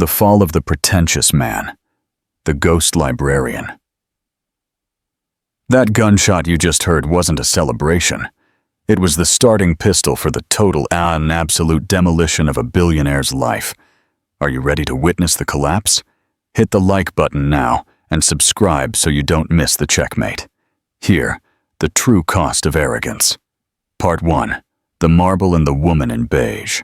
The Fall of the Pretentious Man, the Ghost Librarian. That gunshot you just heard wasn't a celebration. It was the starting pistol for the total and absolute demolition of a billionaire's life. Are you ready to witness the collapse? Hit the like button now and subscribe so you don't miss the checkmate. Here, the true cost of arrogance. Part 1. The Marble and the Woman in Beige.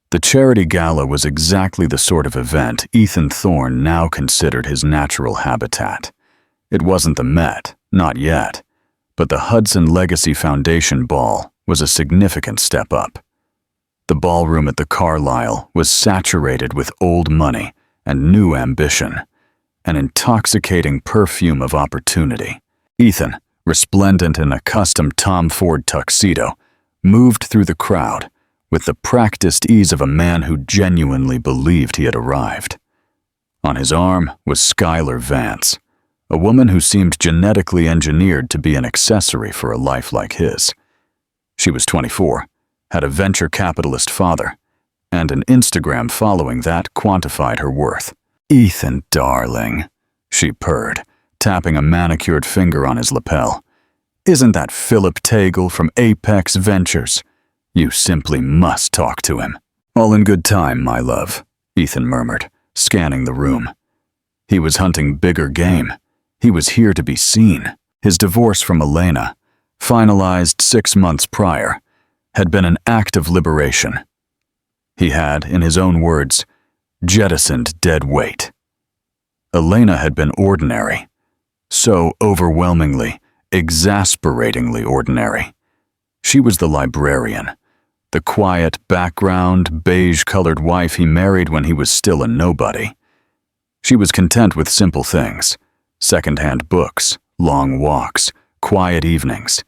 The charity gala was exactly the sort of event Ethan Thorne now considered his natural habitat. It wasn't the Met, not yet, but the Hudson Legacy Foundation ball was a significant step up. The ballroom at the Carlyle was saturated with old money and new ambition, an intoxicating perfume of opportunity. Ethan, resplendent in a custom Tom Ford tuxedo, moved through the crowd with the practiced ease of a man who genuinely believed he had arrived. On his arm was Skylar Vance, a woman who seemed genetically engineered to be an accessory for a life like his. She was 24, had a venture capitalist father, and an Instagram following that quantified her worth. "Ethan, darling," she purred, tapping a manicured finger on his lapel. "Isn't that Philip Tagle from Apex Ventures? You simply must talk to him." "All in good time, my love," Ethan murmured, scanning the room. He was hunting bigger game. He was here to be seen. His divorce from Elena, finalized 6 months prior, had been an act of liberation. He had, in his own words, jettisoned dead weight. Elena had been ordinary, so overwhelmingly, exasperatingly ordinary. She was the librarian, the quiet, background, beige-colored wife he married when he was still a nobody. She was content with simple things: second-hand books, long walks, quiet evenings.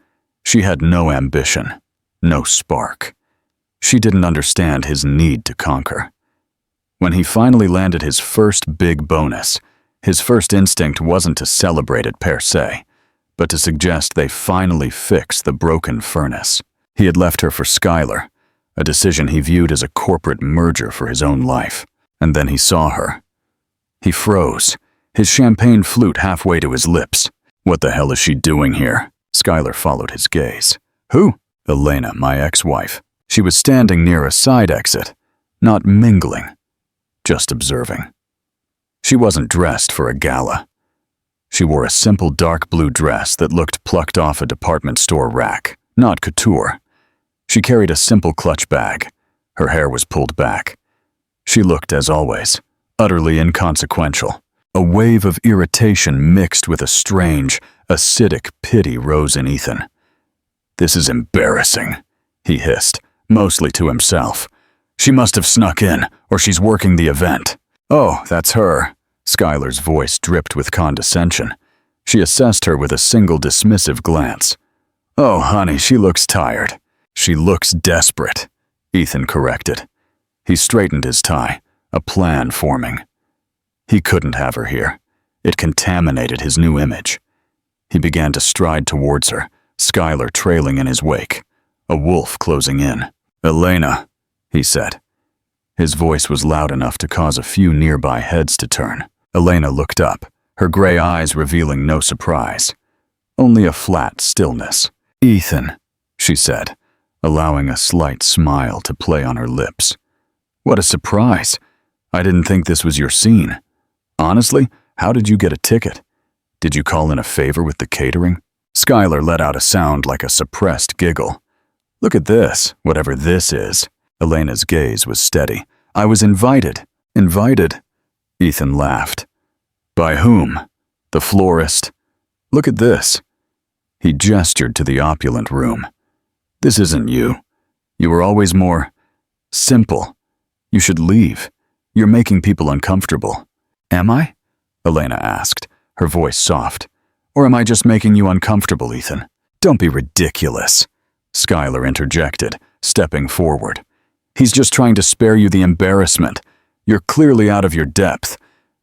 She had no ambition, no spark. She didn't understand his need to conquer. When he finally landed his first big bonus, his first instinct wasn't to celebrate it per se, but to suggest they finally fix the broken furnace. He had left her for Skylar, a decision he viewed as a corporate merger for his own life. And then he saw her. He froze, his champagne flute halfway to his lips. "What the hell is she doing here?" Skylar followed his gaze. "Who?" "Elena, my ex-wife." She was standing near a side exit, not mingling, just observing. She wasn't dressed for a gala. She wore a simple dark blue dress that looked plucked off a department store rack, not couture. She carried a simple clutch bag. Her hair was pulled back. She looked, as always, utterly inconsequential. A wave of irritation mixed with a strange, acidic pity rose in Ethan. "This is embarrassing," he hissed, mostly to himself. "She must have snuck in, or she's working the event." "Oh, that's her." Skylar's voice dripped with condescension. She assessed her with a single dismissive glance. "Oh, honey, she looks tired." "She looks desperate," Ethan corrected. He straightened his tie, a plan forming. He couldn't have her here. It contaminated his new image. He began to stride towards her, Skylar trailing in his wake, a wolf closing in. "Elena," he said. His voice was loud enough to cause a few nearby heads to turn. Elena looked up, her gray eyes revealing no surprise, only a flat stillness. "Ethan," she said, allowing a slight smile to play on her lips. "What a surprise. I didn't think this was your scene. Honestly, how did you get a ticket? Did you call in a favor with the catering?" Skylar let out a sound like a suppressed giggle. "Look at this, whatever this is." Elena's gaze was steady. "I was invited." "Invited?" Ethan laughed. "By whom? The florist?" "Look at this." He gestured to the opulent room. "This isn't you. You were always more simple. You should leave. You're making people uncomfortable." "Am I?" Elena asked, her voice soft. "Or am I just making you uncomfortable, Ethan?" "Don't be ridiculous," Skylar interjected, stepping forward. "He's just trying to spare you the embarrassment. You're clearly out of your depth.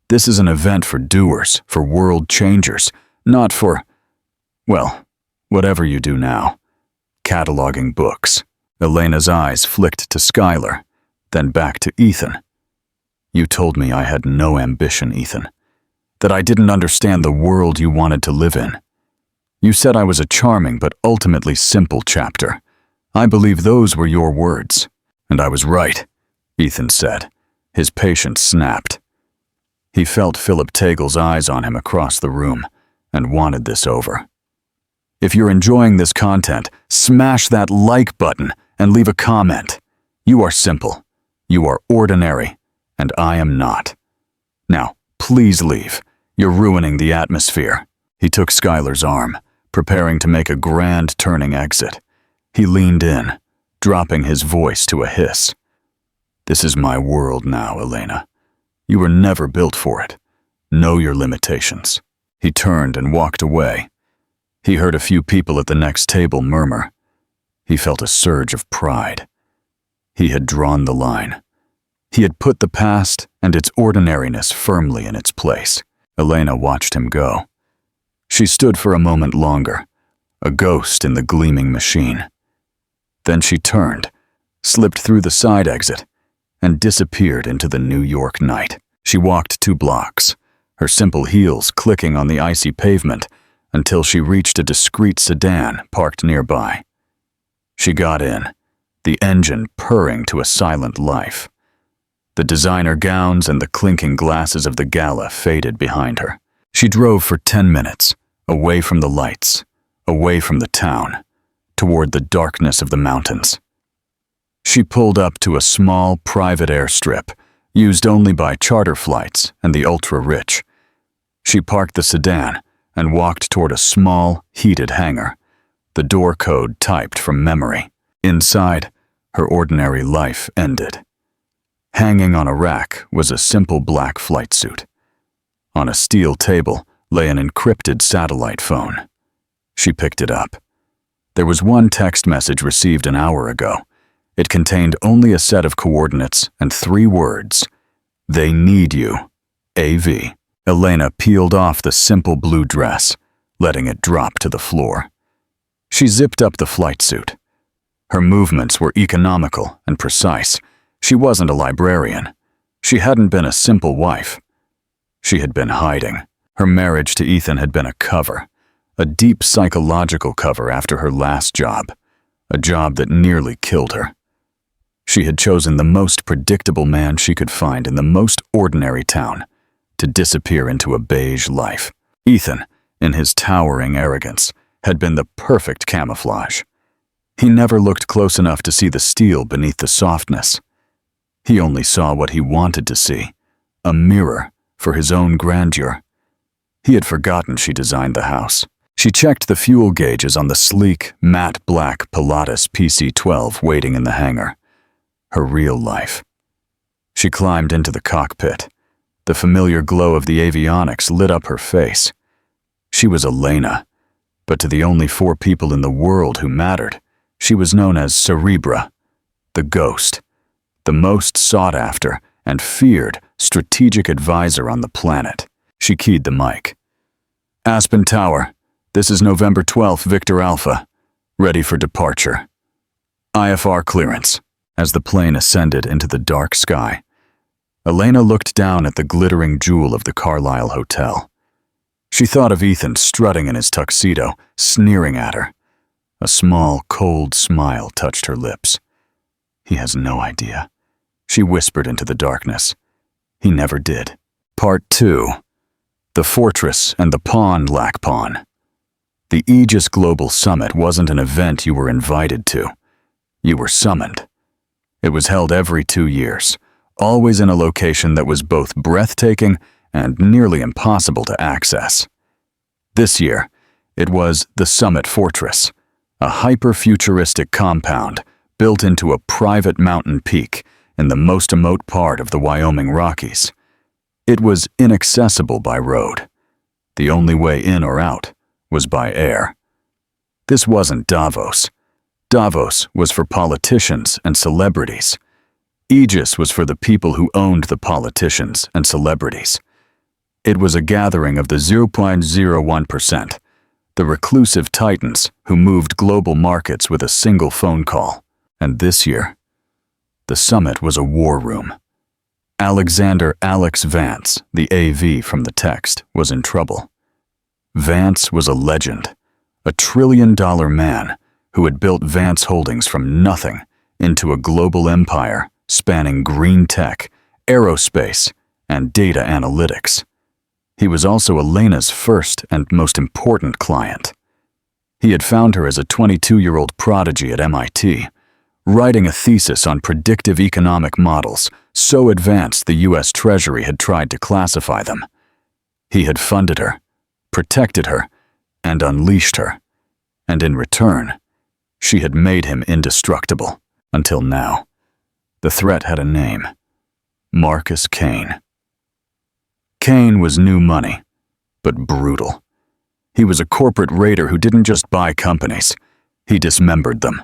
This is an event for doers, for world changers, not for, well, whatever you do now. Cataloging books." Elena's eyes flicked to Skylar, then back to Ethan. You told me I had no ambition, Ethan. That I didn't understand the world you wanted to live in. You said I was a charming but ultimately simple chapter. I believe those were your words. And I was right, Ethan said. His patience snapped. He felt Philip Tagle's eyes on him across the room and wanted this over. If you're enjoying this content, smash that like button and leave a comment. You are simple. You are ordinary. And I am not. Now, please leave. You're ruining the atmosphere. He took Skylar's arm, preparing to make a grand turning exit. He leaned in, dropping his voice to a hiss. This is my world now, Elena. You were never built for it. Know your limitations. He turned and walked away. He heard a few people at the next table murmur. He felt a surge of pride. He had drawn the line. He had put the past and its ordinariness firmly in its place. Elena watched him go. She stood for a moment longer, a ghost in the gleaming machine. Then she turned, slipped through the side exit, and disappeared into the New York night. She walked 2 blocks, her simple heels clicking on the icy pavement until she reached a discreet sedan parked nearby. She got in, the engine purring to a silent life. The designer gowns and the clinking glasses of the gala faded behind her. She drove for 10 minutes, away from the lights, away from the town, toward the darkness of the mountains. She pulled up to a small private airstrip, used only by charter flights and the ultra-rich. She parked the sedan and walked toward a small, heated hangar, the door code typed from memory. Inside, her ordinary life ended. Hanging on a rack was a simple black flight suit. On a steel table lay an encrypted satellite phone. She picked it up. There was one text message received an hour ago. It contained only a set of coordinates and 3 words. They need you. AV. Elena peeled off the simple blue dress, letting it drop to the floor. She zipped up the flight suit. Her movements were economical and precise. She wasn't a librarian. She hadn't been a simple wife. She had been hiding. Her marriage to Ethan had been a cover, a deep psychological cover after her last job, a job that nearly killed her. She had chosen the most predictable man she could find in the most ordinary town to disappear into a beige life. Ethan, in his towering arrogance, had been the perfect camouflage. He never looked close enough to see the steel beneath the softness. He only saw what he wanted to see, a mirror for his own grandeur. He had forgotten she designed the house. She checked the fuel gauges on the sleek, matte black Pilatus PC-12 waiting in the hangar. Her real life. She climbed into the cockpit. The familiar glow of the avionics lit up her face. She was Elena, but to the only 4 people in the world who mattered, she was known as Cerebra, the ghost, the most sought after and feared strategic advisor on the planet. She keyed the mic. Aspen Tower, this is November 12th, Victor Alpha. Ready for departure. IFR clearance. As the plane ascended into the dark sky, Elena looked down at the glittering jewel of the Carlisle Hotel. She thought of Ethan strutting in his tuxedo, sneering at her. A small, cold smile touched her lips. He has no idea. She whispered into the darkness. He never did. Part 2. The Fortress and the Pawn Lack Pawn. The Aegis Global Summit wasn't an event you were invited to. You were summoned. It was held every 2 years, always in a location that was both breathtaking and nearly impossible to access. This year, it was the Summit Fortress, a hyper-futuristic compound built into a private mountain peak in the most remote part of the Wyoming Rockies. It was inaccessible by road. The only way in or out was by air. This wasn't Davos. Davos was for politicians and celebrities. Aegis was for the people who owned the politicians and celebrities. It was a gathering of the 0.01%, the reclusive titans who moved global markets with a single phone call. And this year, the summit was a war room. Alexander Alex Vance, the AV from the text, was in trouble. Vance was a legend, a trillion-dollar man who had built Vance Holdings from nothing into a global empire spanning green tech, aerospace, and data analytics. He was also Elena's first and most important client. He had found her as a 22-year-old prodigy at MIT, writing a thesis on predictive economic models so advanced the U.S. Treasury had tried to classify them. He had funded her, protected her, and unleashed her, and in return, she had made him indestructible, until now. The threat had a name: Marcus Kane. Kane was new money, but brutal. He was a corporate raider who didn't just buy companies, he dismembered them.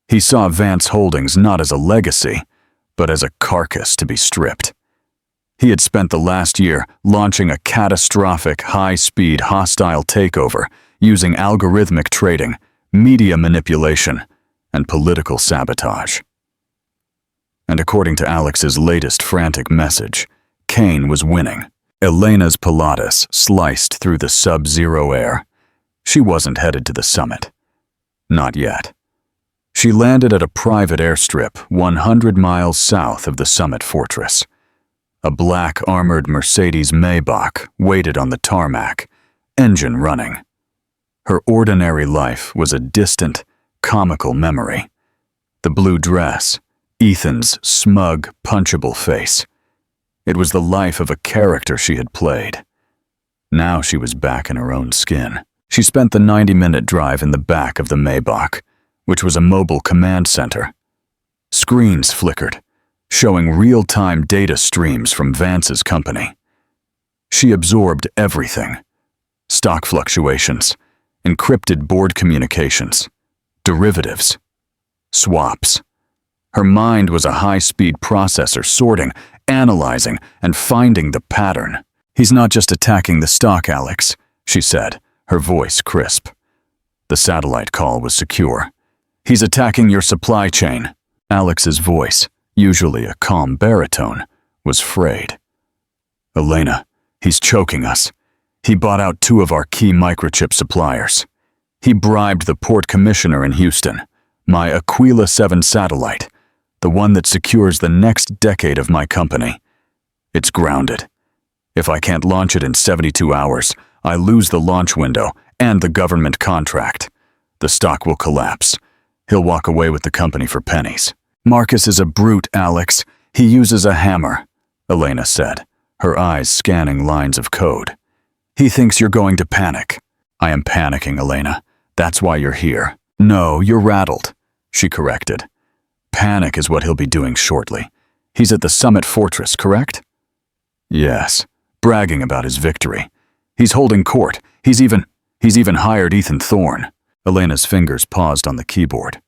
He saw Vance Holdings not as a legacy, but as a carcass to be stripped. He had spent the last year launching a catastrophic, high-speed, hostile takeover using algorithmic trading, media manipulation, and political sabotage. And according to Alex's latest frantic message, Kane was winning. Elena's Pilates sliced through the sub-zero air. She wasn't headed to the summit. Not yet. She landed at a private airstrip 100 miles south of the summit fortress. A black armored Mercedes Maybach waited on the tarmac, engine running. Her ordinary life was a distant, comical memory. The blue dress, Ethan's smug, punchable face. It was the life of a character she had played. Now she was back in her own skin. She spent the 90-minute drive in the back of the Maybach, which was a mobile command center. Screens flickered, showing real-time data streams from Vance's company. She absorbed everything: stock fluctuations, encrypted board communications, derivatives, swaps. Her mind was a high-speed processor sorting, analyzing, and finding the pattern. "He's not just attacking the stock, Alex," she said, her voice crisp. The satellite call was secure. "He's attacking your supply chain." Alex's voice, usually a calm baritone, was frayed. "Elena, he's choking us. He bought out 2 of our key microchip suppliers. He bribed the port commissioner in Houston, my Aquila 7 satellite, the one that secures the next decade of my company. It's grounded. If I can't launch it in 72 hours, I lose the launch window and the government contract. The stock will collapse. He'll walk away with the company for pennies." "Marcus is a brute, Alex. He uses a hammer," Elena said, her eyes scanning lines of code. "He thinks you're going to panic." "I am panicking, Elena. That's why you're here." "No, you're rattled," she corrected. "Panic is what he'll be doing shortly. He's at the Summit Fortress, correct?" "Yes, bragging about his victory. He's holding court. He's even hired Ethan Thorne." Elena's fingers paused on the keyboard.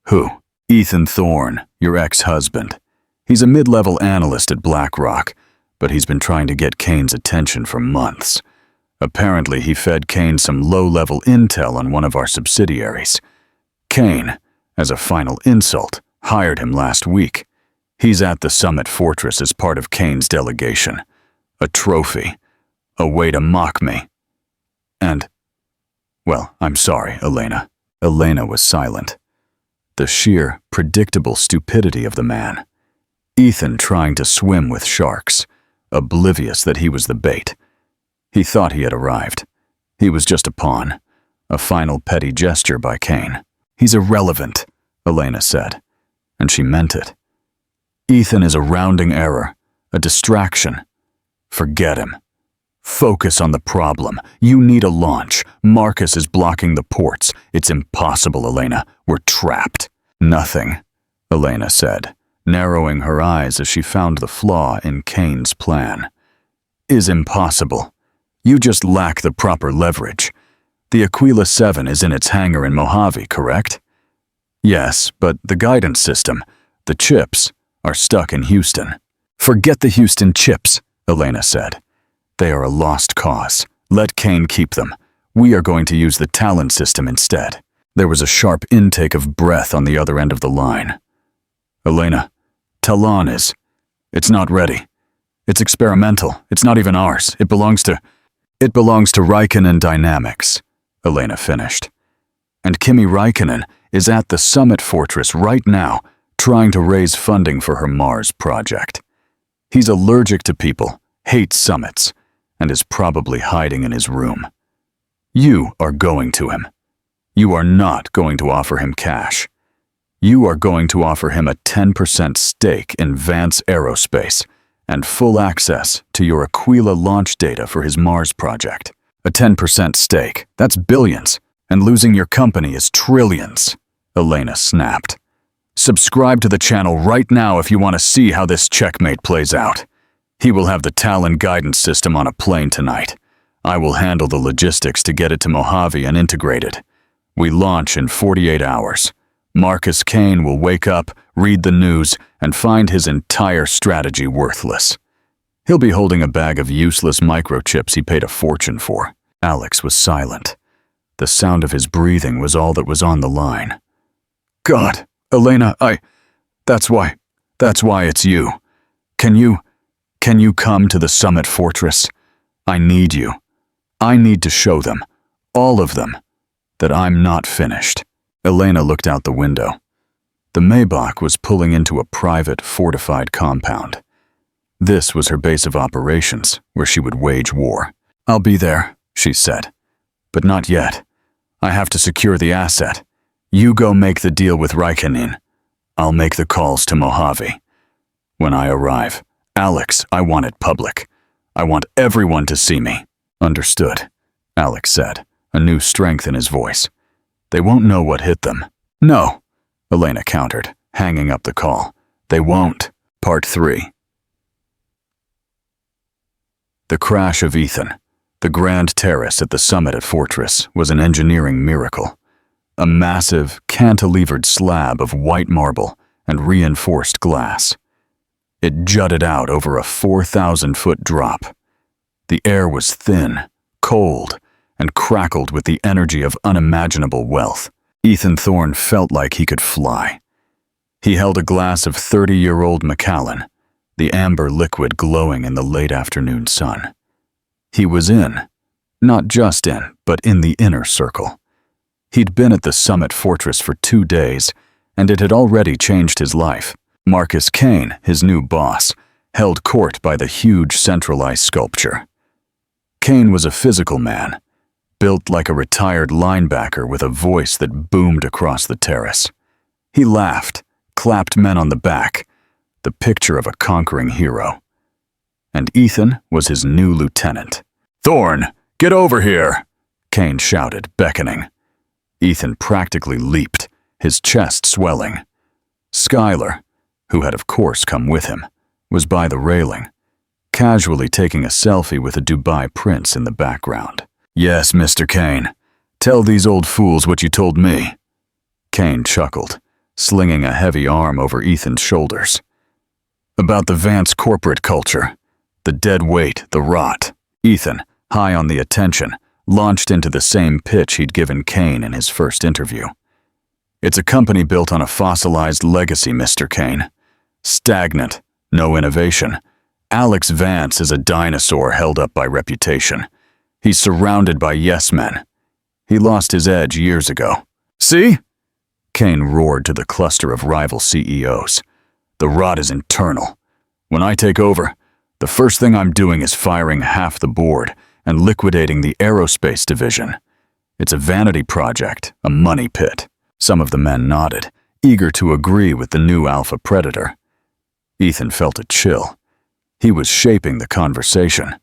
"Who?" "Ethan Thorne, your ex-husband. He's a mid-level analyst at BlackRock, but he's been trying to get Kane's attention for months. Apparently, he fed Kane some low-level intel on one of our subsidiaries. Kane, as a final insult, hired him last week. He's at the Summit Fortress as part of Kane's delegation. A trophy. A way to mock me. And, well, I'm sorry, Elena." Elena was silent. The sheer, predictable stupidity of the man. Ethan trying to swim with sharks, oblivious that he was the bait. He thought he had arrived. He was just a pawn, a final petty gesture by Kane. "He's irrelevant," Elena said, and she meant it. "Ethan is a rounding error, a distraction. Forget him. Focus on the problem. You need a launch. Marcus is blocking the ports. It's impossible, Elena. We're trapped." "Nothing," Elena said, narrowing her eyes as she found the flaw in Kane's plan, "is impossible. You just lack the proper leverage. The Aquila 7 is in its hangar in Mojave, correct?" "Yes, but the guidance system, the chips, are stuck in Houston." "Forget the Houston chips," Elena said. "They are a lost cause. Let Kane keep them. We are going to use the Talon system instead." There was a sharp intake of breath on the other end of the line. "Elena, Talon is..." It's not ready. It's experimental. It's not even ours. It belongs to Räikkönen Dynamics, Elena finished. And Kimi Räikkönen is at the Summit Fortress right now, trying to raise funding for her Mars project. He's allergic to people, hates summits, and is probably hiding in his room. You are going to him. You are not going to offer him cash. You are going to offer him a 10% stake in Vance Aerospace and full access to your Aquila launch data for his Mars project. A 10% stake, that's billions, and losing your company is trillions, Elena snapped. Subscribe to the channel right now if you want to see how this checkmate plays out. He will have the Talon guidance system on a plane tonight. I will handle the logistics to get it to Mojave and integrate it. We launch in 48 hours. Marcus Kane will wake up, read the news, and find his entire strategy worthless. He'll be holding a bag of useless microchips he paid a fortune for. Alex was silent. The sound of his breathing was all that was on the line. God, Elena, that's why it's you. Can you come to the Summit Fortress? I need you. I need to show them, all of them, that I'm not finished. Elena looked out the window. The Maybach was pulling into a private, fortified compound. This was her base of operations, where she would wage war. I'll be there, she said. But not yet. I have to secure the asset. You go make the deal with Räikkönen. I'll make the calls to Mojave. When I arrive, Alex, I want it public. I want everyone to see me. Understood, Alex said, a new strength in his voice. They won't know what hit them. No, Elena countered, hanging up the call. They won't. Part 3. The crash of Ethan, the grand terrace at the summit at Fortress, was an engineering miracle. A massive, cantilevered slab of white marble and reinforced glass. It jutted out over a 4,000-foot drop. The air was thin, cold, and crackled with the energy of unimaginable wealth. Ethan Thorne felt like he could fly. He held a glass of 30-year-old Macallan, the amber liquid glowing in the late afternoon sun. He was in, not just in, but in the inner circle. He'd been at the Summit Fortress for 2 days, and it had already changed his life. Marcus Kane, his new boss, held court by the huge centralized sculpture. Kane was a physical man, built like a retired linebacker with a voice that boomed across the terrace. He laughed, clapped men on the back, the picture of a conquering hero. And Ethan was his new lieutenant. "Thorne, get over here!" Kane shouted, beckoning. Ethan practically leaped, his chest swelling. Skylar, who had of course come with him, was by the railing, casually taking a selfie with a Dubai prince in the background. "Yes, Mr. Kane. Tell these old fools what you told me." Kane chuckled, slinging a heavy arm over Ethan's shoulders. "About the Vance corporate culture. The dead weight, the rot." Ethan, high on the attention, launched into the same pitch he'd given Kane in his first interview. "It's a company built on a fossilized legacy, Mr. Kane. Stagnant, no innovation. Alex Vance is a dinosaur held up by reputation. He's surrounded by yes-men. He lost his edge years ago." "See?" Kane roared to the cluster of rival CEOs. "The rot is internal. When I take over, the first thing I'm doing is firing half the board and liquidating the aerospace division. It's a vanity project, a money pit." Some of the men nodded, eager to agree with the new alpha predator. Ethan felt a chill. He was shaping the conversation.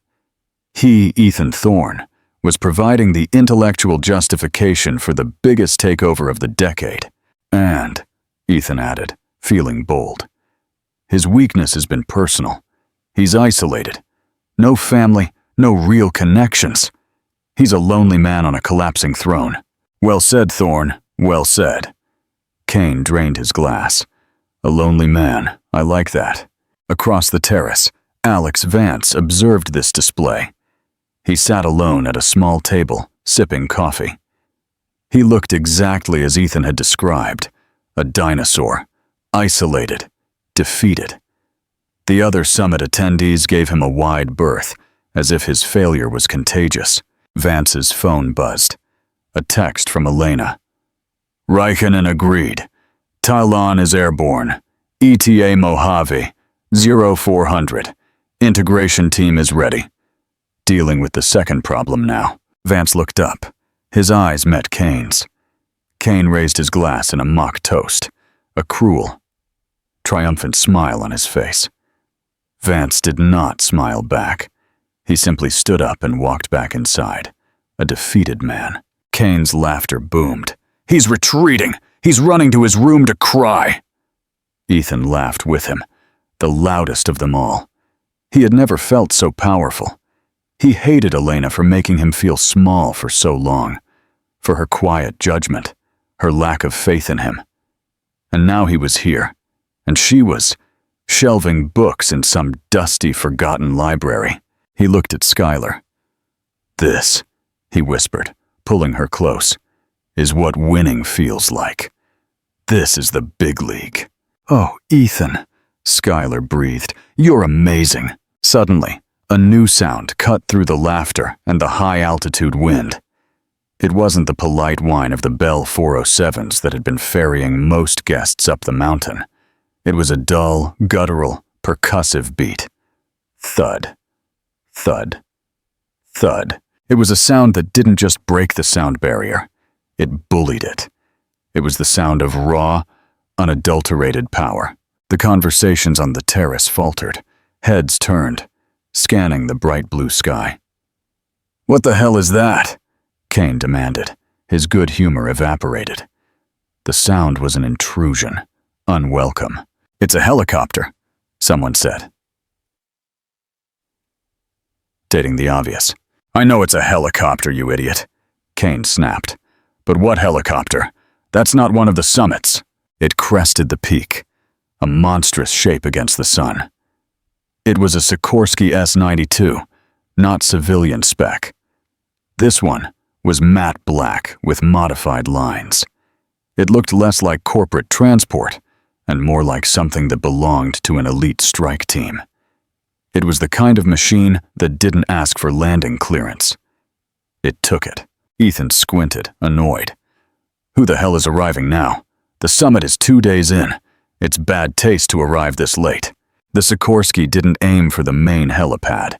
He, Ethan Thorne, was providing the intellectual justification for the biggest takeover of the decade. And, Ethan added, feeling bold, his weakness has been personal. He's isolated. No family, no real connections. He's a lonely man on a collapsing throne. "Well said, Thorne, well said." Kane drained his glass. "A lonely man, I like that." Across the terrace, Alex Vance observed this display. He sat alone at a small table, sipping coffee. He looked exactly as Ethan had described, a dinosaur, isolated, defeated. The other summit attendees gave him a wide berth, as if his failure was contagious. Vance's phone buzzed. A text from Elena. Raikkonen agreed. Talon is airborne. ETA Mojave. 0400. Integration team is ready. Dealing with the second problem now. Vance looked up. His eyes met Kane's. Kane raised his glass in a mock toast, a cruel, triumphant smile on his face. Vance did not smile back. He simply stood up and walked back inside, a defeated man. Kane's laughter boomed. He's retreating! He's running to his room to cry! Ethan laughed with him, the loudest of them all. He had never felt so powerful. He hated Elena for making him feel small for so long, for her quiet judgment, her lack of faith in him. And now he was here, and she was shelving books in some dusty, forgotten library. He looked at Skylar. This, he whispered, pulling her close, is what winning feels like. This is the big league. Oh, Ethan, Skylar breathed. You're amazing. Suddenly, a new sound cut through the laughter and the high-altitude wind. It wasn't the polite whine of the Bell 407s that had been ferrying most guests up the mountain. It was a dull, guttural, percussive beat. Thud. Thud. Thud. It was a sound that didn't just break the sound barrier. It bullied it. It was the sound of raw, unadulterated power. The conversations on the terrace faltered. Heads turned, scanning the bright blue sky. What the hell is that? Kane demanded. His good humor evaporated. The sound was an intrusion, unwelcome. It's a helicopter, someone said. Stating the obvious. I know it's a helicopter, you idiot, Kane snapped. But what helicopter? That's not one of the summits. It crested the peak, a monstrous shape against the sun. It was a Sikorsky S-92, not civilian spec. This one was matte black with modified lines. It looked less like corporate transport and more like something that belonged to an elite strike team. It was the kind of machine that didn't ask for landing clearance. It took it. Ethan squinted, annoyed. Who the hell is arriving now? The summit is 2 days in. It's bad taste to arrive this late. The Sikorsky didn't aim for the main helipad.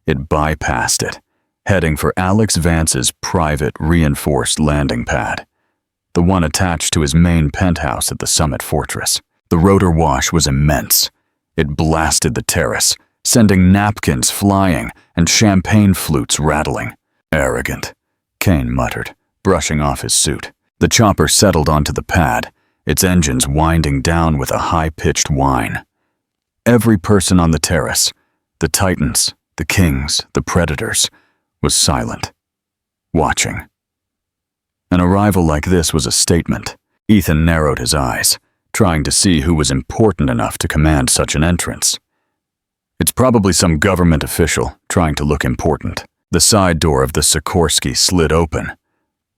It bypassed it, heading for Alex Vance's private, reinforced landing pad, the one attached to his main penthouse at the summit fortress. The rotor wash was immense. It blasted the terrace, sending napkins flying and champagne flutes rattling. Arrogant, Kane muttered, brushing off his suit. The chopper settled onto the pad, its engines winding down with a high-pitched whine. Every person on the terrace, the titans, the kings, the predators, was silent, watching. An arrival like this was a statement. Ethan narrowed his eyes, trying to see who was important enough to command such an entrance. It's probably some government official trying to look important. The side door of the Sikorsky slid open.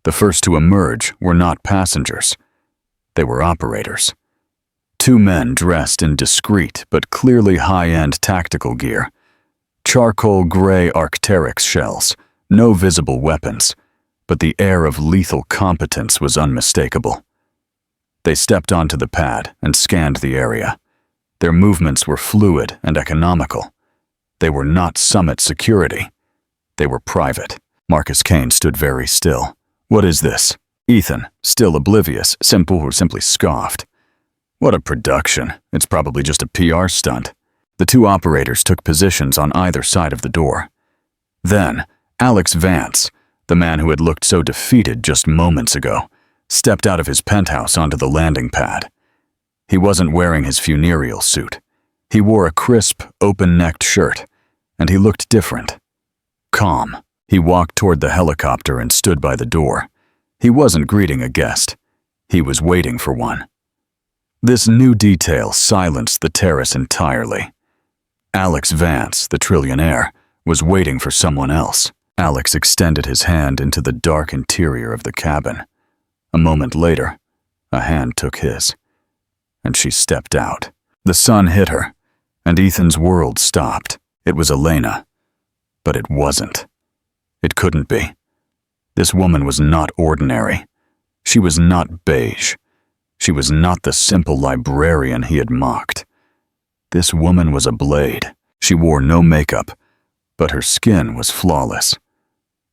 The first to emerge were not passengers. They were operators. 2 men dressed in discreet but clearly high-end tactical gear. Charcoal gray Arc'teryx shells, no visible weapons, but the air of lethal competence was unmistakable. They stepped onto the pad and scanned the area. Their movements were fluid and economical. They were not summit security. They were private. Marcus Kane stood very still. What is this? Ethan, still oblivious, simply scoffed. What a production. It's probably just a PR stunt. The 2 operators took positions on either side of the door. Then, Alex Vance, the man who had looked so defeated just moments ago, stepped out of his penthouse onto the landing pad. He wasn't wearing his funereal suit. He wore a crisp, open-necked shirt, and he looked different. Calm. He walked toward the helicopter and stood by the door. He wasn't greeting a guest. He was waiting for one. This new detail silenced the terrace entirely. Alex Vance, the trillionaire, was waiting for someone else. Alex extended his hand into the dark interior of the cabin. A moment later, a hand took his, and she stepped out. The sun hit her, And Ethan's world stopped. It was Elena. But it wasn't. It couldn't be. This woman was not ordinary. She was not beige. She was not the simple librarian he had mocked. This woman was a blade. She wore no makeup, but her skin was flawless.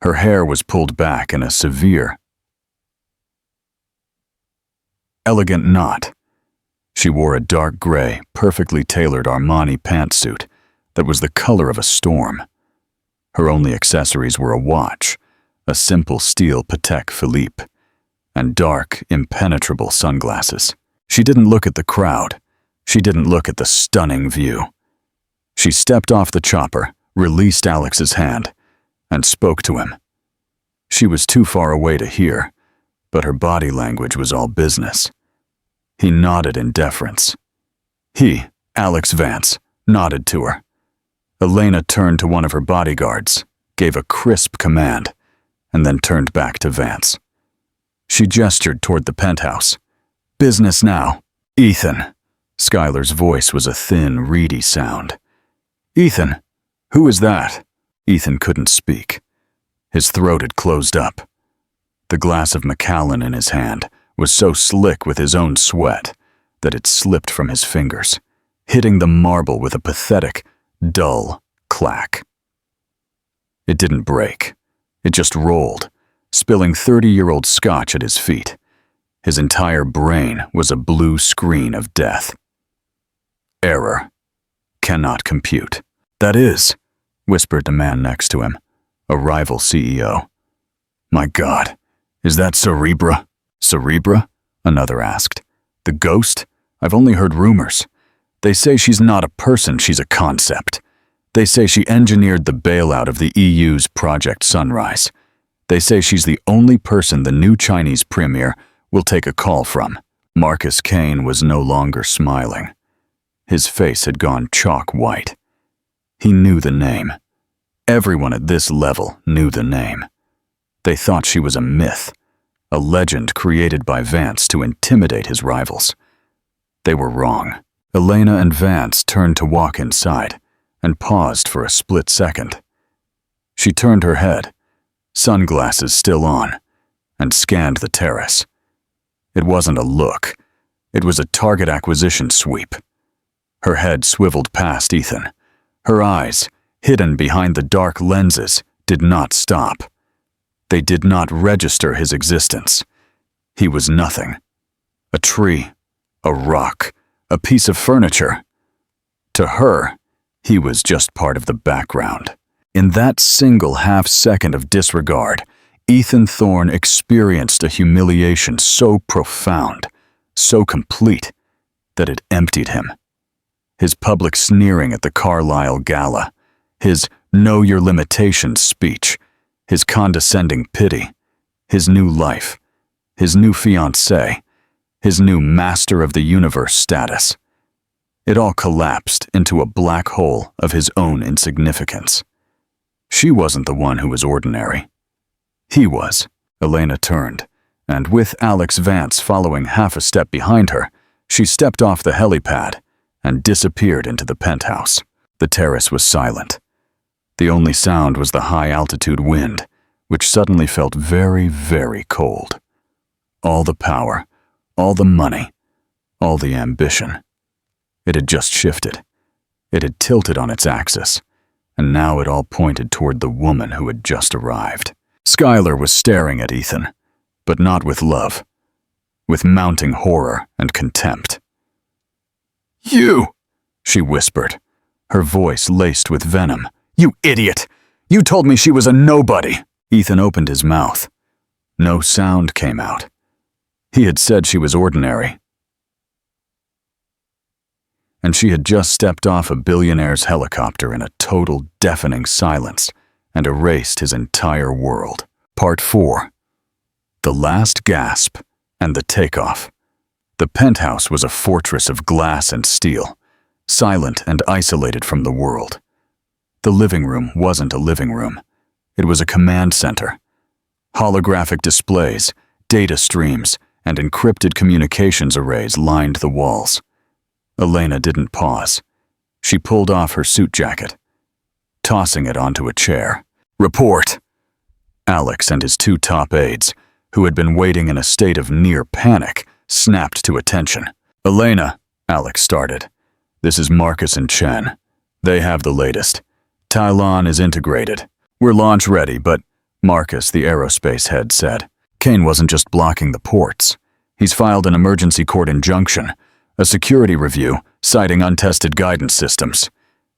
Her hair was pulled back in a severe, elegant knot. She wore a dark gray, perfectly tailored Armani pantsuit that was the color of a storm. Her only accessories were a watch, a simple steel Patek Philippe, and dark, impenetrable sunglasses. She didn't look at the crowd. She didn't look at the stunning view. She stepped off the chopper, released Alex's hand, and spoke to him. She was too far away to hear, but her body language was all business. He nodded in deference. He, Alex Vance, nodded to her. Elena turned to one of her bodyguards, gave a crisp command, and then turned back to Vance. She gestured toward the penthouse. "Business now. Ethan." Skylar's voice was a thin, reedy sound. "Ethan, who is that?" Ethan couldn't speak. His throat had closed up. The glass of Macallan in his hand was so slick with his own sweat that it slipped from his fingers, hitting the marble with a pathetic, dull clack. It didn't break. It just rolled, spilling 30-year-old scotch at his feet. His entire brain was a blue screen of death. "Error. Cannot compute." "That is," whispered the man next to him, a rival CEO. "My God, is that Cerebra?" "Cerebra?" another asked. "The ghost? I've only heard rumors. They say she's not a person, she's a concept. They say she engineered the bailout of the EU's Project Sunrise. They say she's the only person the new Chinese premier will take a call from." Marcus Kane was no longer smiling. His face had gone chalk white. He knew the name. Everyone at this level knew the name. They thought she was a myth, a legend created by Vance to intimidate his rivals. They were wrong. Elena and Vance turned to walk inside and paused for a split second. She turned her head, sunglasses still on, and scanned the terrace. It wasn't a look. It was a target acquisition sweep. Her head swiveled past Ethan. Her eyes, hidden behind the dark lenses, did not stop. They did not register his existence. He was nothing. A tree, a rock, a piece of furniture. To her, he was just part of the background. In that single half-second of disregard, Ethan Thorne experienced a humiliation so profound, so complete, that it emptied him. His public sneering at the Carlisle Gala, his "know your limitations" speech, his condescending pity, his new life, his new fiancée, his new master of the universe status. It all collapsed into a black hole of his own insignificance. She wasn't the one who was ordinary. He was. Elena turned, and with Alex Vance following half a step behind her, she stepped off the helipad and disappeared into the penthouse. The terrace was silent. The only sound was the high-altitude wind, which suddenly felt very, very cold. All the power, all the money, all the ambition. It had just shifted. It had tilted on its axis, and now it all pointed toward the woman who had just arrived. Skylar was staring at Ethan, but not with love, with mounting horror and contempt. "You!" she whispered, her voice laced with venom. "You idiot! You told me she was a nobody!" Ethan opened his mouth. No sound came out. He had said she was ordinary. And she had just stepped off a Billionaire'S helicopter in a total, deafening silence and erased his entire world. Part 4. The Last Gasp and the Takeoff. The penthouse was a fortress of glass and steel, silent and isolated from the world. The living room wasn't a living room. It was a command center. Holographic displays, data streams, and encrypted communications arrays lined the walls. Elena didn't pause. She pulled off her suit jacket, tossing it onto a chair. "Report!" Alex and his two top aides, who had been waiting in a state of near panic, snapped to attention. "Elena," Alex started. "This is Marcus and Chen. They have the latest. Tylon is integrated. We're launch ready, but," Marcus, the aerospace head, said, "Kane wasn't just blocking the ports. He's filed an emergency court injunction, a security review, citing untested guidance systems.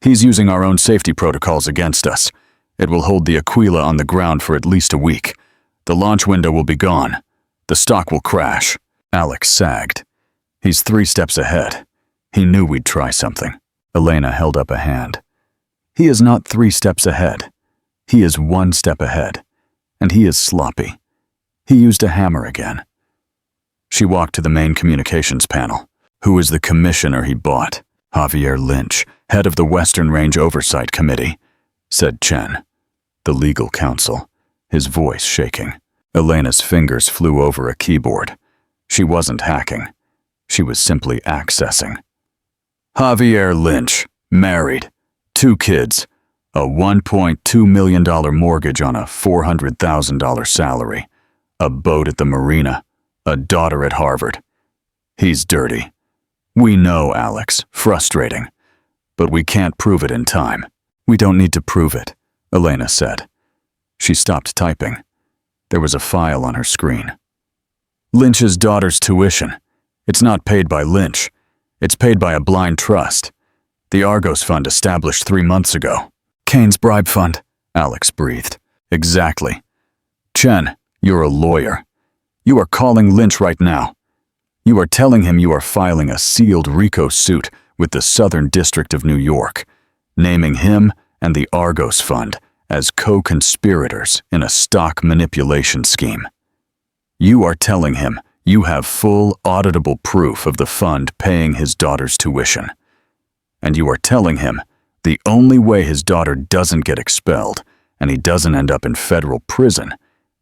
He's using our own safety protocols against us. It will hold the Aquila on the ground for at least a week. The launch window will be gone. The stock will crash." Alex sagged. "He's 3 steps ahead. He knew we'd try something." Elena held up a hand. "He is not 3 steps ahead. He is 1 step ahead. And he is sloppy. He used a hammer again." She walked to the main communications panel. "Who is the commissioner he bought?" "Javier Lynch, head of the Western Range Oversight Committee," said Chen. "The legal counsel," his voice shaking. Elena's fingers flew over a keyboard. She wasn't hacking. She was simply accessing. "Javier Lynch, married, 2 kids, a $1.2 million mortgage on a $400,000 salary, a boat at the marina, a daughter at Harvard. He's dirty. We know, Alex, frustrating. But we can't prove it in time." "We don't need to prove it," Elena said. She stopped typing. There was a file on her screen. "Lynch's daughter's tuition. It's not paid by Lynch. It's paid by a blind trust. The Argos Fund established 3 months ago." "Kane's bribe fund," Alex breathed. "Exactly. Chen, you're a lawyer. You are calling Lynch right now. You are telling him you are filing a sealed RICO suit with the Southern District of New York, naming him and the Argos Fund as co-conspirators in a stock manipulation scheme. You are telling him you have full auditable proof of the fund paying his daughter's tuition. And you are telling him the only way his daughter doesn't get expelled and he doesn't end up in federal prison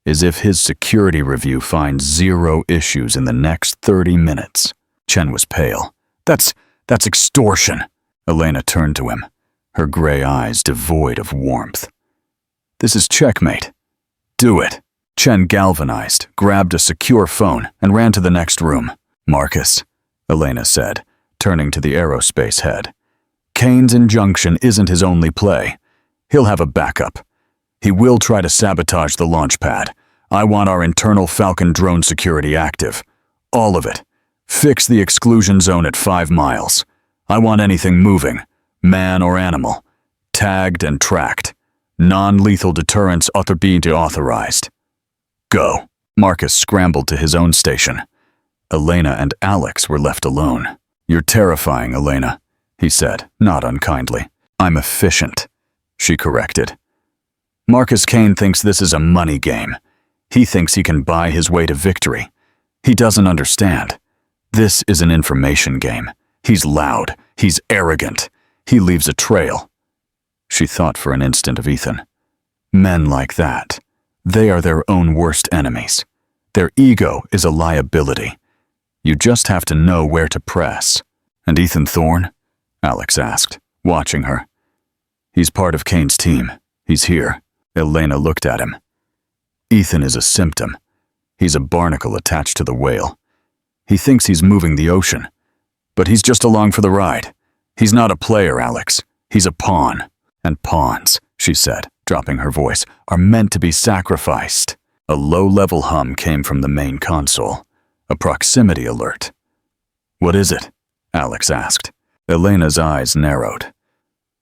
is if his security review finds 0 issues in the next 30 minutes. Chen was pale. That's extortion." Elena turned to him, her gray eyes devoid of warmth. "This is Checkmate. Do it." Chen galvanized, grabbed a secure phone, and ran to the next room. "Marcus," Elena said, turning to the aerospace head. "Kane's injunction isn't his only play. He'll have a backup. He will try to sabotage the launch pad. I want our internal Falcon drone security active. All of it. Fix the exclusion zone at 5 miles. I want anything moving, man or animal, tagged and tracked. Non-lethal deterrence authorized. Go." Marcus scrambled to his own station. Elena and Alex were left alone. "You're terrifying, Elena," he said, not unkindly. "I'm efficient," she corrected. "Marcus Kane thinks this is a money game. He thinks he can buy his way to victory. He doesn't understand. This is an information game. He's loud. He's arrogant. He leaves a trail." She thought for an instant of Ethan. Men like that, they are their own worst enemies. Their ego is a liability. You just have to know where to press. "And Ethan Thorne?" Alex asked, watching her. "He's part of Kane's team. He's here." Elena looked at him. "Ethan is a symptom. He's a barnacle attached to the whale. He thinks he's moving the ocean. But he's just along for the ride. He's not a player, Alex. He's a pawn. And pawns," she said, dropping her voice, "are meant to be sacrificed." A low-level hum came from the main console, a proximity alert. "What is it?" Alex asked. Elena's eyes narrowed.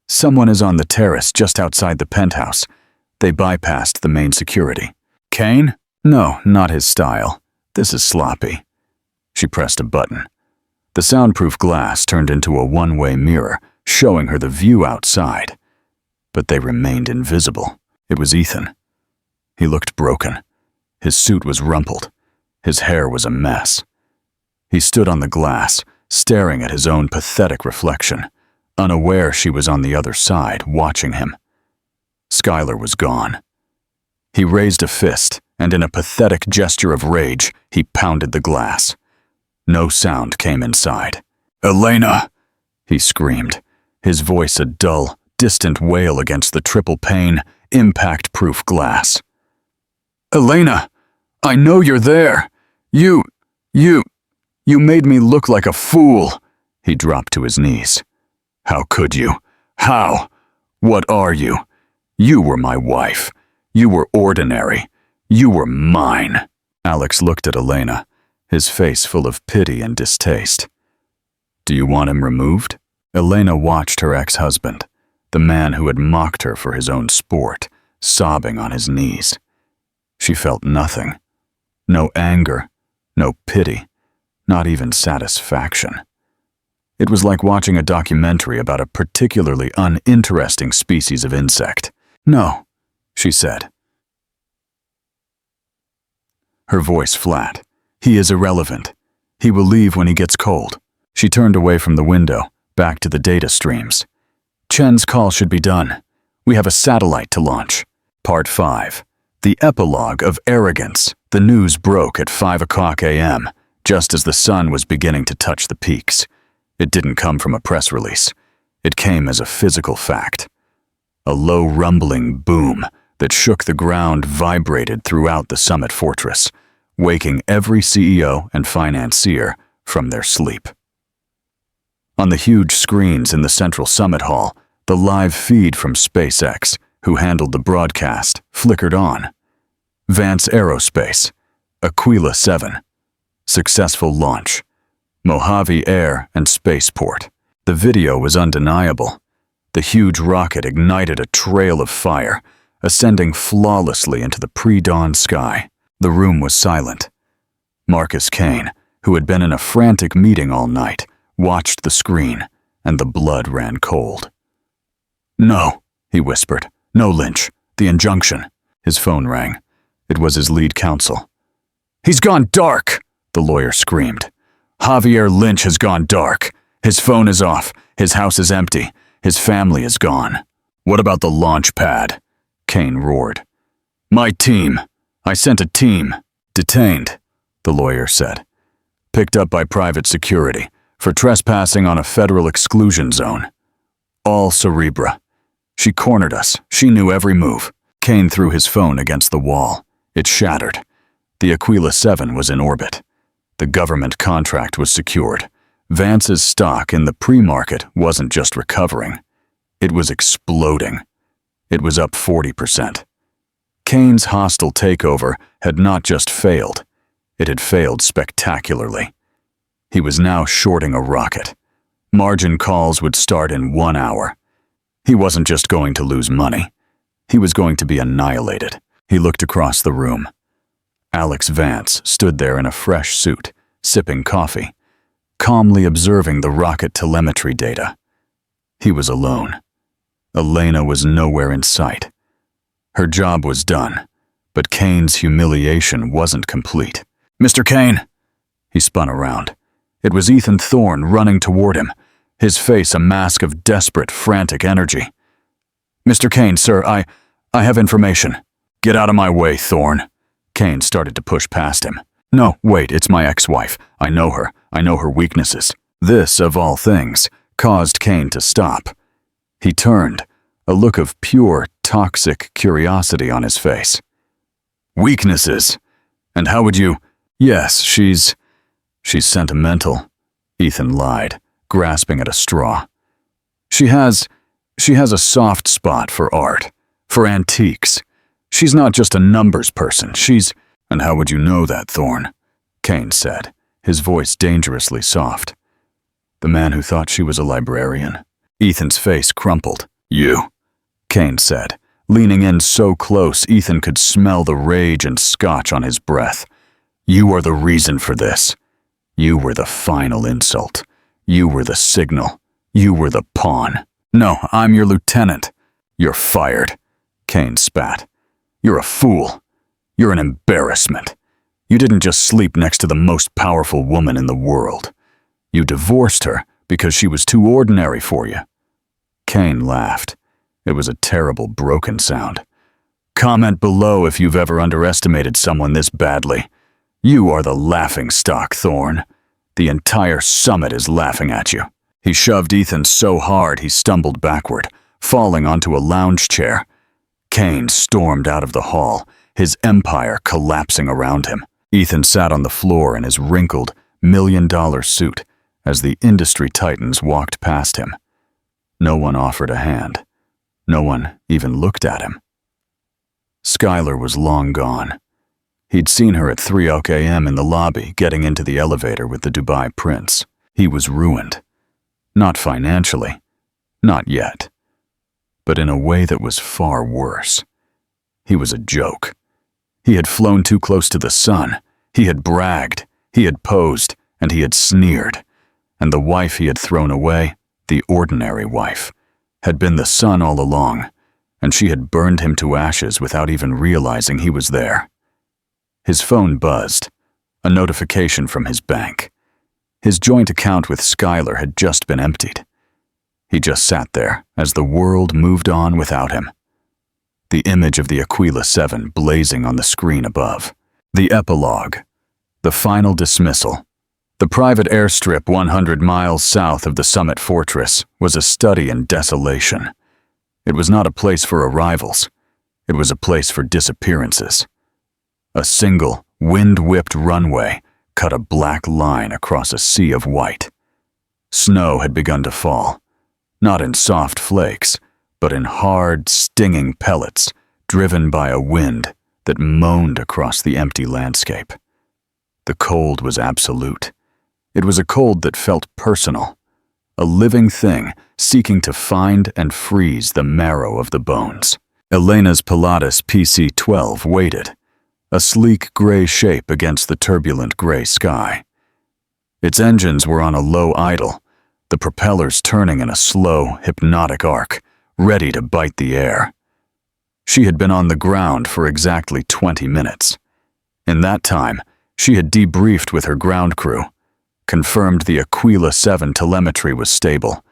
"Someone is on the terrace just outside the penthouse. They bypassed the main security." "Kane?" "No, not his style. This is sloppy." She pressed a button. The soundproof glass turned into a one-way mirror, showing her the view outside. But they remained invisible. It was Ethan. He looked broken. His suit was rumpled. His hair was a mess. He stood on the glass, staring at his own pathetic reflection, unaware she was on the other side, watching him. Skylar was gone. He raised a fist, and in a pathetic gesture of rage, he pounded the glass. No sound came inside. "Elena!" he screamed. his voice a dull, distant wail against the triple-pane, impact-proof glass. "Elena, I know you're there. You made me look like a fool." He dropped to his knees. "How could you? How? What are you? You were my wife. You were ordinary. You were mine." Alex looked at Elena, his face full of pity and distaste. "Do you want him removed?" Elena watched her ex-husband, the man who had mocked her for his own sport, sobbing on his knees. She felt nothing. No anger, no pity, not even satisfaction. It was like watching a documentary about a particularly uninteresting species of insect. "No," she said. Her voice flat. "He is irrelevant. He will leave when he gets cold." She turned away from the window, back to the data streams. "Chen's call should be done. We have a satellite to launch." Part 5. The epilogue of Arrogance. The news broke at 5:00 a.m., just as the sun was beginning to touch the peaks. It didn't come from a press release. It came as a physical fact. A low rumbling boom that shook the ground vibrated throughout the summit fortress, waking every CEO and financier from their sleep. On the huge screens in the central summit hall, the live feed from SpaceX, who handled the broadcast, flickered on. Vance Aerospace, Aquila 7, successful launch, Mojave Air and Spaceport. The video was undeniable. The huge rocket ignited a trail of fire, ascending flawlessly into the pre-dawn sky. The room was silent. Marcus Kane, who had been in a frantic meeting all night, watched the screen, and the blood ran cold. "No," he whispered. "No, Lynch. The injunction." His phone rang. It was his lead counsel. "He's gone dark," the lawyer screamed. "Javier Lynch has gone dark. His phone is off. His house is empty. His family is gone." "What about the launch pad?" Kane roared. "My team. I sent a team." "Detained," the lawyer said. "Picked up by private security for trespassing on a federal exclusion zone. All Cerebra. She cornered us. She knew every move." Kane threw his phone against the wall. It shattered. The Aquila 7 was in orbit. The government contract was secured. Vance's stock in the pre-market wasn't just recovering. It was exploding. It was up 40%. Kane's hostile takeover had not just failed. It had failed spectacularly. He was now shorting a rocket. Margin calls would start in 1 hour. He wasn't just going to lose money. He was going to be annihilated. He looked across the room. Alex Vance stood there in a fresh suit, sipping coffee, calmly observing the rocket telemetry data. He was alone. Elena was nowhere in sight. Her job was done, but Kane's humiliation wasn't complete. "Mr. Kane!" He spun around. It was Ethan Thorne running toward him, his face a mask of desperate, frantic energy. "Mr. Kane, sir, I have information." "Get out of my way, Thorne." Kane started to push past him. "No, wait, it's my ex-wife. I know her. I know her weaknesses." This, of all things, caused Kane to stop. He turned, a look of pure, toxic curiosity on his face. "Weaknesses? And how would you—" "Yes, she's sentimental," Ethan lied, grasping at a straw. She has a soft spot for art, for antiques. She's not just a numbers person, she's—" "And how would you know that, Thorne?" Kane said, his voice dangerously soft. "The man who thought she was a librarian?" Ethan's face crumpled. "You," Kane said, leaning in so close Ethan could smell the rage and scotch on his breath. "You are the reason for this. You were the final insult. You were the signal. You were the pawn." "No, I'm your lieutenant." "You're fired," Kane spat. "You're a fool. You're an embarrassment. You didn't just sleep next to the most powerful woman in the world. You divorced her because she was too ordinary for you." Kane laughed. It was a terrible, broken sound. "Comment below if you've ever underestimated someone this badly. You are the laughingstock, Thorne. The entire summit is laughing at you." He shoved Ethan so hard he stumbled backward, falling onto a lounge chair. Kane stormed out of the hall, his empire collapsing around him. Ethan sat on the floor in his wrinkled, million-dollar suit as the industry titans walked past him. No one offered a hand. No one even looked at him. Skylar was long gone. He'd seen her at 3 a.m. in the lobby getting into the elevator with the Dubai prince. He was ruined. Not financially. Not yet. But in a way that was far worse. He was a joke. He had flown too close to the sun. He had bragged. He had posed. And he had sneered. And the wife he had thrown away, the ordinary wife, had been the sun all along, and she had burned him to ashes without even realizing he was there. His phone buzzed, a notification from his bank. His joint account with Skylar had just been emptied. He just sat there as the world moved on without him. The image of the Aquila 7 blazing on the screen above. The epilogue. The final dismissal. The private airstrip 100 miles south of the Summit Fortress was a study in desolation. It was not a place for arrivals. It was a place for disappearances. A single, wind-whipped runway cut a black line across a sea of white. Snow had begun to fall, not in soft flakes, but in hard, stinging pellets driven by a wind that moaned across the empty landscape. The cold was absolute. It was a cold that felt personal, a living thing seeking to find and freeze the marrow of the bones. Elena's Pilatus PC-12 waited, a sleek gray shape against the turbulent gray sky. Its engines were on a low idle, the propellers turning in a slow, hypnotic arc, ready to bite the air. She had been on the ground for exactly 20 minutes. In that time, she had debriefed with her ground crew, confirmed the Aquila 7 telemetry was stable,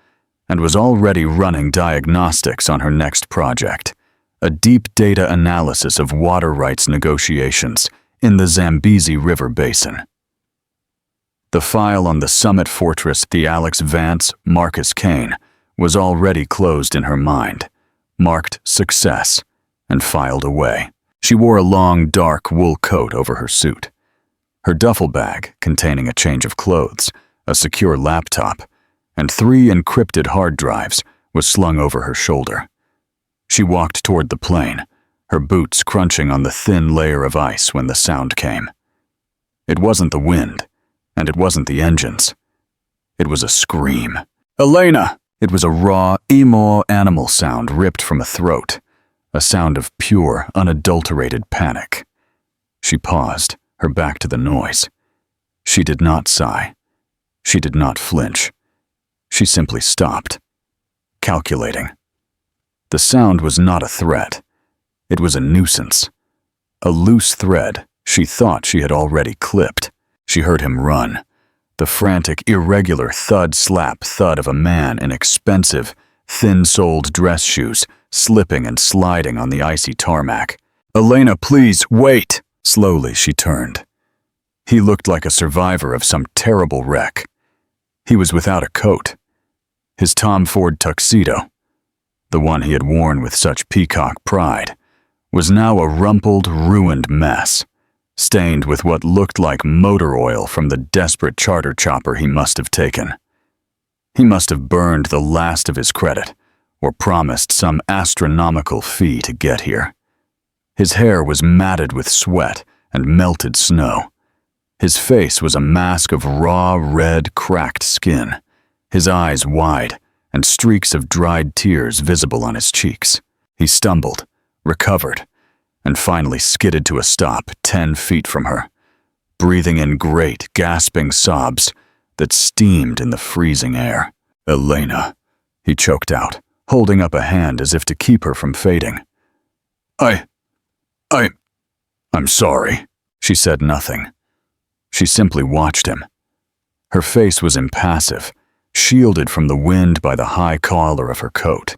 and was already running diagnostics on her next project, a deep data analysis of water rights negotiations in the Zambezi River Basin. The file on the Summit Fortress, the Alex Vance, Marcus Kane, was already closed in her mind, marked success, and filed away. She wore a long, dark wool coat over her suit. Her duffel bag, containing a change of clothes, a secure laptop, and 3 encrypted hard drives, was slung over her shoulder. She walked toward the plane, her boots crunching on the thin layer of ice when the sound came. It wasn't the wind, and it wasn't the engines. It was a scream. "Elena!" It was a raw, emo animal sound ripped from a throat, a sound of pure, unadulterated panic. She paused, her back to the noise. She did not sigh. She did not flinch. She simply stopped, calculating. The sound was not a threat. It was a nuisance. A loose thread she thought she had already clipped. She heard him run, the frantic, irregular thud-slap-thud of a man in expensive, thin-soled dress shoes, slipping and sliding on the icy tarmac. "Elena, please, wait!" Slowly she turned. He looked like a survivor of some terrible wreck. He was without a coat. His Tom Ford tuxedo, the one he had worn with such peacock pride, was now a rumpled, ruined mess, stained with what looked like motor oil from the desperate charter chopper he must have taken. He must have burned the last of his credit, or promised some astronomical fee to get here. His hair was matted with sweat and melted snow. His face was a mask of raw, red, cracked skin, his eyes wide, and streaks of dried tears visible on his cheeks. He stumbled, recovered, and finally skidded to a stop 10 feet from her, breathing in great, gasping sobs that steamed in the freezing air. "Elena," he choked out, holding up a hand as if to keep her from fading. I'm sorry." She said nothing. She simply watched him. Her face was impassive, shielded from the wind by the high collar of her coat.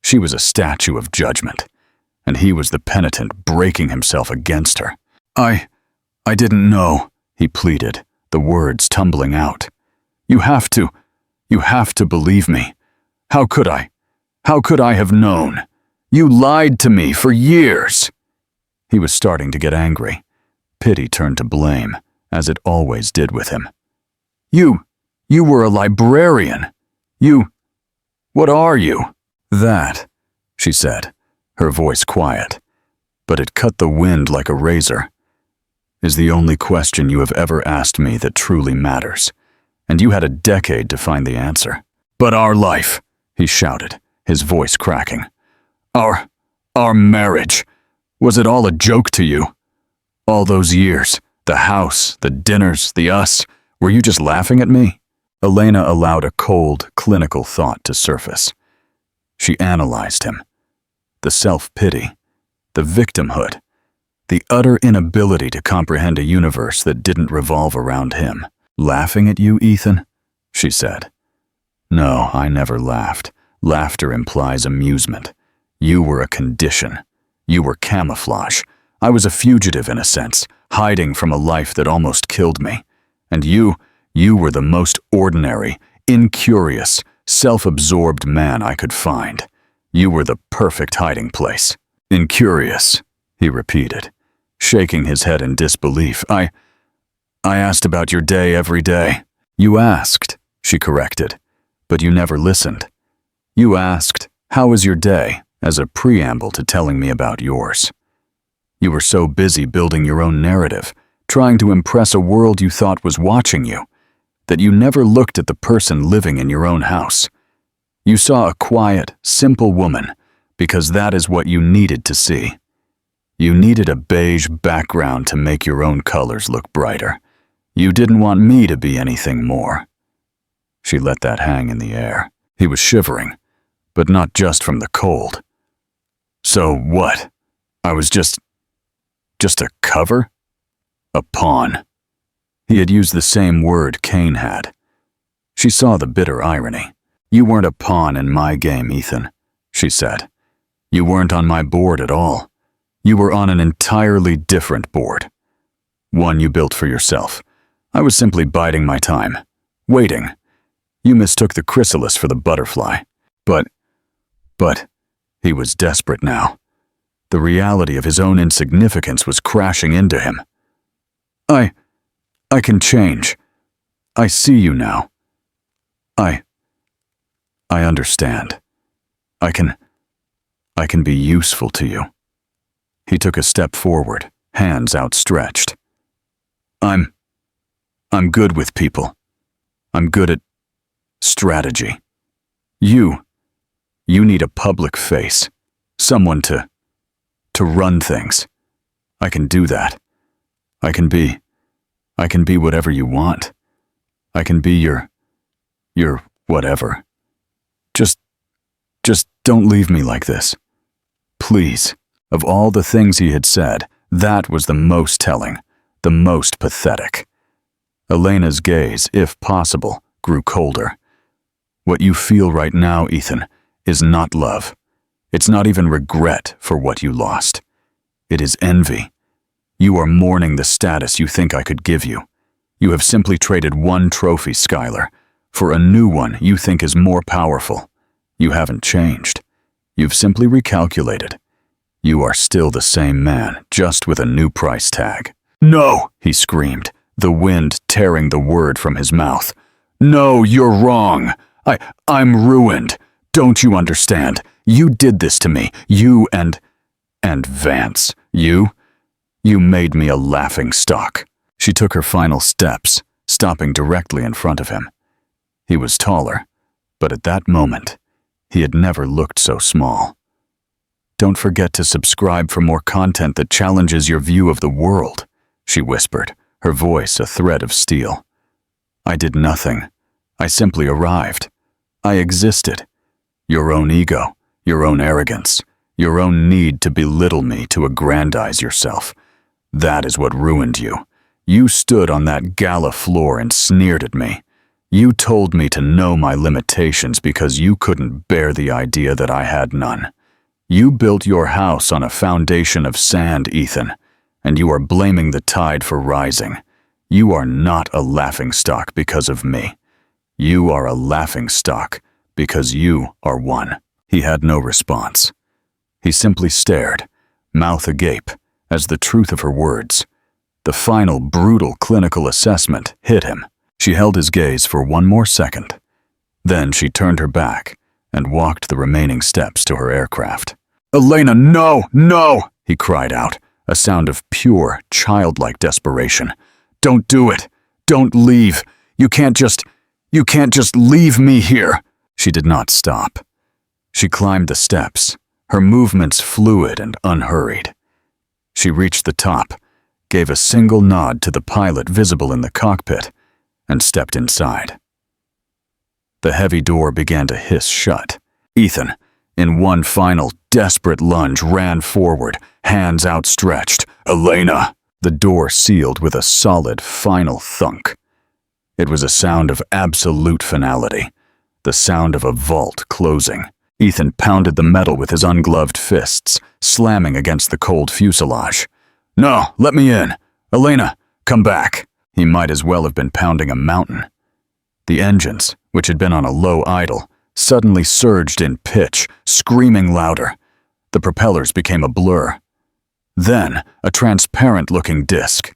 She was a statue of judgment, and he was the penitent breaking himself against her. I didn't know," he pleaded, the words tumbling out. You have to You have to believe me. How could I? How could I have known? You lied to me for years." He was starting to get angry. Pity turned to blame, as it always did with him. You were a librarian. What are you?" "That," she said, her voice quiet, but it cut the wind like a razor, "is the only question you have ever asked me that truly matters, and you had a decade to find the answer." "But our life," he shouted, his voice cracking. Our marriage, was it all a joke to you? All those years, the house, the dinners, the us, were you just laughing at me?" Elena allowed a cold, clinical thought to surface. She analyzed him. The self-pity, the victimhood, the utter inability to comprehend a universe that didn't revolve around him. "Laughing at you, Ethan?" she said. "No, I never laughed. Laughter implies amusement. You were a condition. You were camouflage. I was a fugitive in a sense, hiding from a life that almost killed me. And you were the most ordinary, incurious, self-absorbed man I could find. You were the perfect hiding place." "Incurious," he repeated, shaking his head in disbelief. I asked about your day every day." "You asked," she corrected, "but you never listened. You asked, 'How is your day?' as a preamble to telling me about yours. You were so busy building your own narrative, trying to impress a world you thought was watching you, that you never looked at the person living in your own house. You saw a quiet, simple woman because that is what you needed to see. You needed a beige background to make your own colors look brighter. You didn't want me to be anything more." She let that hang in the air. He was shivering, but not just from the cold. "So what? I was just a cover? A pawn?" He had used the same word Kane had. She saw the bitter irony. "You weren't a pawn in my game, Ethan," she said. "You weren't on my board at all. You were on an entirely different board. One you built for yourself. I was simply biding my time, waiting. You mistook the chrysalis for the butterfly. But, he was desperate now. The reality of his own insignificance was crashing into him. I can change. I see you now. I understand. I can be useful to you." He took a step forward, hands outstretched. I'm good with people. I'm good at strategy. You need a public face, someone to run things. I can do that. I can be whatever you want. I can be your whatever. Just don't leave me like this. Please." Of all the things he had said, that was the most telling, the most pathetic. Elena's gaze, if possible, grew colder. "What you feel right now, Ethan, is not love. It's not even regret for what you lost. It is envy. You are mourning the status you think I could give you. You have simply traded one trophy, Skylar, for a new one you think is more powerful. You haven't changed. You've simply recalculated. You are still the same man, just with a new price tag." "No!" he screamed, the wind tearing the word from his mouth. "No, you're wrong. I'm ruined. Don't you understand? You did this to me. You and Vance. You made me a laughingstock." She took her final steps, stopping directly in front of him. He was taller, but at that moment, he had never looked so small. "Don't forget to subscribe for more content that challenges your view of the world," she whispered, her voice a thread of steel. "I did nothing. I simply arrived. I existed. Your own ego, your own arrogance, your own need to belittle me, to aggrandize yourself. That is what ruined you. You stood on that gala floor and sneered at me. You told me to know my limitations because you couldn't bear the idea that I had none. You built your house on a foundation of sand, Ethan, and you are blaming the tide for rising. You are not a laughingstock because of me. You are a laughingstock because you are one." He had no response. He simply stared, mouth agape, as the truth of her words, the final brutal clinical assessment, hit him. She held his gaze for one more second. Then she turned her back and walked the remaining steps to her aircraft. "Elena, no, no!" he cried out, a sound of pure, childlike desperation. "Don't do it! Don't leave! You can't just leave me here!" She did not stop. She climbed the steps, her movements fluid and unhurried. She reached the top, gave a single nod to the pilot visible in the cockpit, and stepped inside. The heavy door began to hiss shut. Ethan, in one final, desperate lunge, ran forward, hands outstretched. "Elena!" The door sealed with a solid, final thunk. It was a sound of absolute finality, the sound of a vault closing. Ethan pounded the metal with his ungloved fists, slamming against the cold fuselage. "No, let me in! Elena, come back!" He might as well have been pounding a mountain. The engines, which had been on a low idle, suddenly surged in pitch, screaming louder. The propellers became a blur. Then, a transparent-looking disc,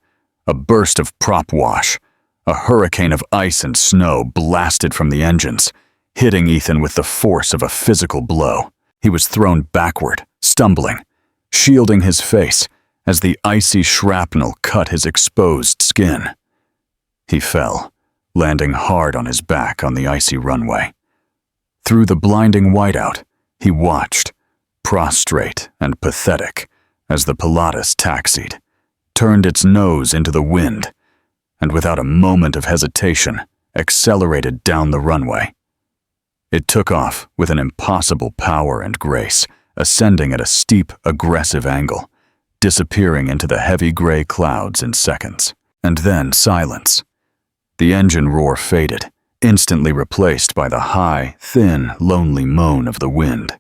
a burst of prop wash, a hurricane of ice and snow blasted from the engines, hitting Ethan with the force of a physical blow. He was thrown backward, stumbling, shielding his face as the icy shrapnel cut his exposed skin. He fell, landing hard on his back on the icy runway. Through the blinding whiteout, he watched, prostrate and pathetic, as the Pilatus taxied, turned its nose into the wind, and without a moment of hesitation, accelerated down the runway. It took off with an impossible power and grace, ascending at a steep, aggressive angle, disappearing into the heavy gray clouds in seconds. And then silence. The engine roar faded, instantly replaced by the high, thin, lonely moan of the wind.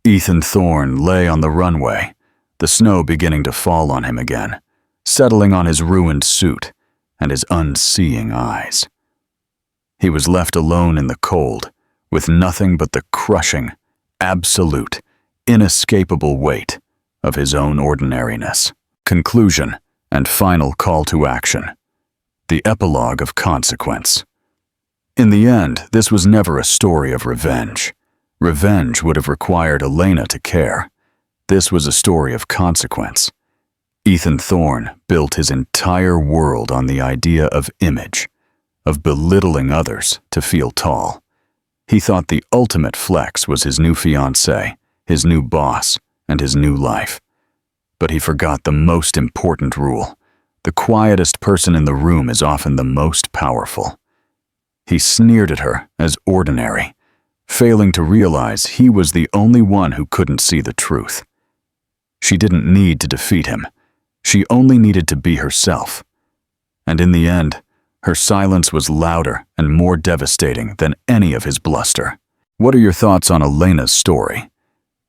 Ethan Thorne lay on the runway, the snow beginning to fall on him again, settling on his ruined suit and his unseeing eyes. He was left alone in the cold, with nothing but the crushing, absolute, inescapable weight of his own ordinariness. Conclusion and final call to action. The epilogue of consequence. In the end, this was never a story of revenge. Revenge would have required Elena to care. This was a story of consequence. Ethan Thorne built his entire world on the idea of image, of belittling others to feel tall. He thought the ultimate flex was his new fiancée, his new boss, and his new life. But he forgot the most important rule. The quietest person in the room is often the most powerful. He sneered at her as ordinary, failing to realize he was the only one who couldn't see the truth. She didn't need to defeat him. She only needed to be herself. And in the end, her silence was louder and more devastating than any of his bluster. What are your thoughts on Elena's story?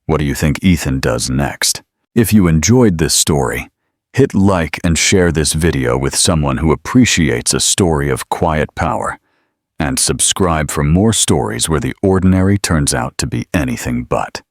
What do you think Ethan does next? If you enjoyed this story, hit like and share this video with someone who appreciates a story of quiet power, and subscribe for more stories where the ordinary turns out to be anything but.